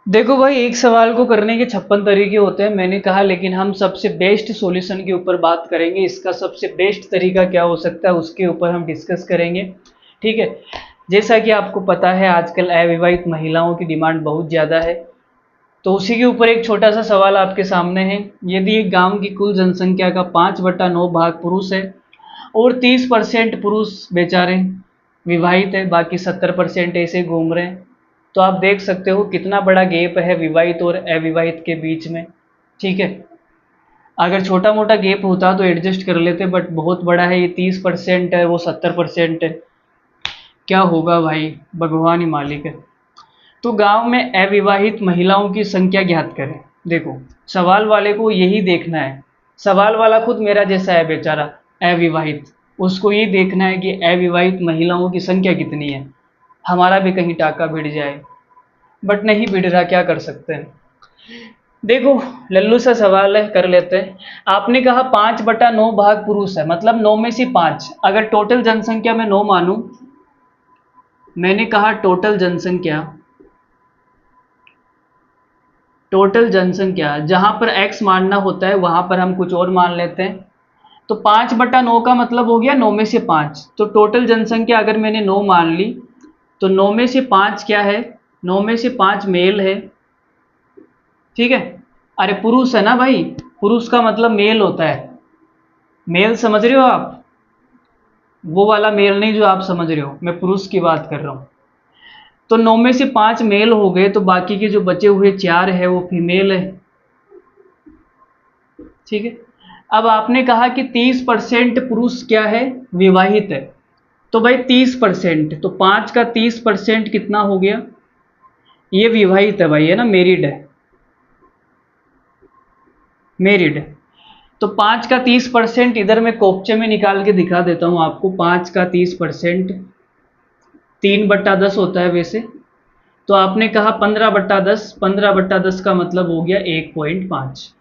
देखो भाई, एक सवाल को करने के 56 तरीके होते हैं मैंने कहा, लेकिन हम सबसे बेस्ट सॉल्यूशन के ऊपर बात करेंगे। इसका सबसे बेस्ट तरीका क्या हो सकता है उसके ऊपर हम डिस्कस करेंगे। ठीक है। जैसा कि आपको पता है आजकल अविवाहित महिलाओं की डिमांड बहुत ज़्यादा है, तो उसी के ऊपर एक छोटा सा सवाल आपके सामने है। यदि एक गांव की कुल जनसंख्या का 5/9 भाग पुरुष है और 30% पुरुष बेचारे विवाहित है, बाकी 70% ऐसे घूम रहे हैं, तो आप देख सकते हो कितना बड़ा गैप है विवाहित और अविवाहित के बीच में। ठीक है। अगर छोटा मोटा गैप होता तो एडजस्ट कर लेते, बट बहुत बड़ा है, ये 30% है वो 70% है। क्या होगा भाई, भगवान ही मालिक है। तो गांव में अविवाहित महिलाओं की संख्या ज्ञात करें। देखो, सवाल वाले को यही देखना है। सवाल वाला खुद मेरा जैसा है बेचारा, अविवाहित। उसको ये देखना है कि अविवाहित महिलाओं की संख्या कितनी है, हमारा भी कहीं टाका भिड़ जाए। बट नहीं भिड़ रहा, क्या कर सकते हैं। देखो, लल्लू सा सवाल है, कर लेते हैं। आपने कहा 5/9 भाग पुरुष है, मतलब 9 में से 5। अगर टोटल जनसंख्या में 9 मानूं, मैंने कहा टोटल जनसंख्या जहां पर x मानना होता है वहां पर हम कुछ और मान लेते हैं। तो 5/9 का मतलब हो गया 9 में से 5। तो टोटल जनसंख्या अगर मैंने 9 मान ली, तो 9 में से 5 क्या है, 9 में से 5 मेल है। ठीक है। अरे पुरुष है ना भाई, पुरुष का मतलब मेल होता है। मेल समझ रहे हो आप, वो वाला मेल नहीं जो आप समझ रहे हो, मैं पुरुष की बात कर रहा हूं। तो 9 में से 5 मेल हो गए, तो बाकी के जो बचे हुए 4 है वो फीमेल है। ठीक है। अब आपने कहा कि 30% पुरुष क्या है, विवाहित है। तो भाई 30%, तो 5 का 30% कितना हो गया, ये विवाहित है भाई, है ना, मेरिड है, मेरिड है। तो 5 का 30% इधर मैं कोपचे में निकाल के दिखा देता हूं आपको। 5 का 30% 3/10 होता है वैसे। तो आपने कहा 15/10, 15/10 का मतलब हो गया 1.5।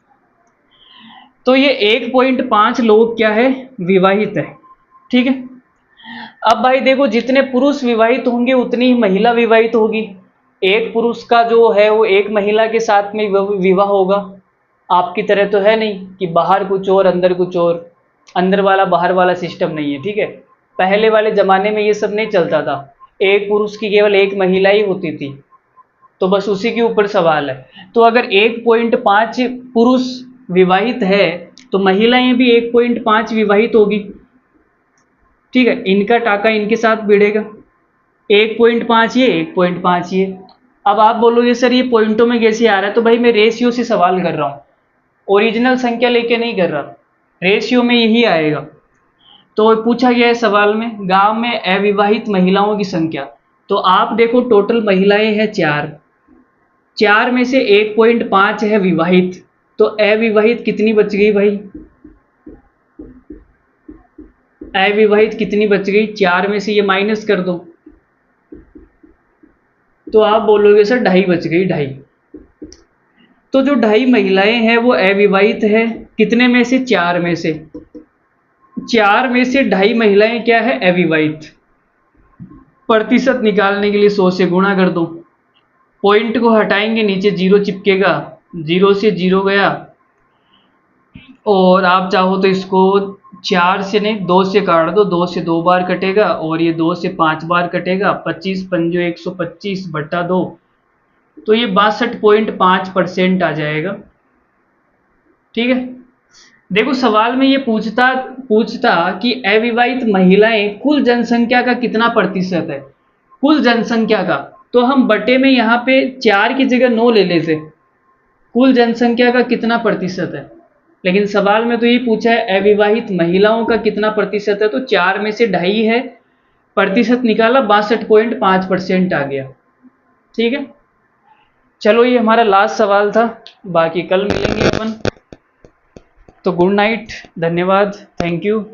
तो ये 1.5 लोग क्या है, विवाहित है। ठीक है। अब भाई देखो, जितने पुरुष विवाहित होंगे उतनी ही महिला विवाहित होगी। एक पुरुष का जो है वो एक महिला के साथ में विवाह होगा। आपकी तरह तो है नहीं कि बाहर कुछ और अंदर कुछ और, अंदर वाला बाहर वाला सिस्टम नहीं है। ठीक है। पहले वाले जमाने में ये सब नहीं चलता था, एक पुरुष की केवल एक महिला ही होती थी। तो बस उसी के ऊपर सवाल है। तो अगर 1.5 पुरुष विवाहित है, तो महिलाएं भी 1.5 विवाहित होगी। ठीक है, इनका टाका इनके साथ भिड़ेगा, 1.5 ये, 1.5 ये। अब आप बोलोगे सर ये पॉइंटों में कैसे आ रहा है, तो भाई मैं रेशियो से सवाल कर रहा हूँ, ओरिजिनल संख्या लेके नहीं कर रहा, रेशियो में यही आएगा। तो पूछा गया है सवाल में गांव में अविवाहित महिलाओं की संख्या। तो आप देखो, टोटल महिलाएं हैं 4, 4 में से 1.5 है विवाहित, तो अविवाहित कितनी बच गई भाई, अविवाहित कितनी बच गई, 4 में से ये माइनस कर दो, तो आप बोलोगे सर 2.5 बच गई, 2.5। तो जो 2.5 महिलाएं हैं वो अविवाहित है, कितने में से, 4 में से। 4 में से 2.5 महिलाएं क्या है, अविवाहित। प्रतिशत निकालने के लिए 100 से गुणा कर दो, पॉइंट को हटाएंगे नीचे 0 चिपकेगा, 0 से 0 गया। और आप चाहो तो इसको 4 से नहीं 2 से काट दो, 2 से 2 बार कटेगा और ये 2 से 5 बार कटेगा, 25 पंजो 125/2, तो ये 62.5% आ जाएगा। ठीक है। देखो, सवाल में ये पूछता पूछता कि अविवाहित महिलाएं कुल जनसंख्या का कितना प्रतिशत है, कुल जनसंख्या का, तो हम बटे में यहाँ पे 4 की जगह 9 ले लेते, कुल जनसंख्या का कितना प्रतिशत है। लेकिन सवाल में तो ये पूछा है अविवाहित महिलाओं का कितना प्रतिशत है, तो 4 में से 2.5 है, प्रतिशत निकाला 62.5% आ गया। ठीक है। चलो, ये हमारा लास्ट सवाल था, बाकी कल मिलेंगे अपन। तो गुड नाइट, धन्यवाद, थैंक यू।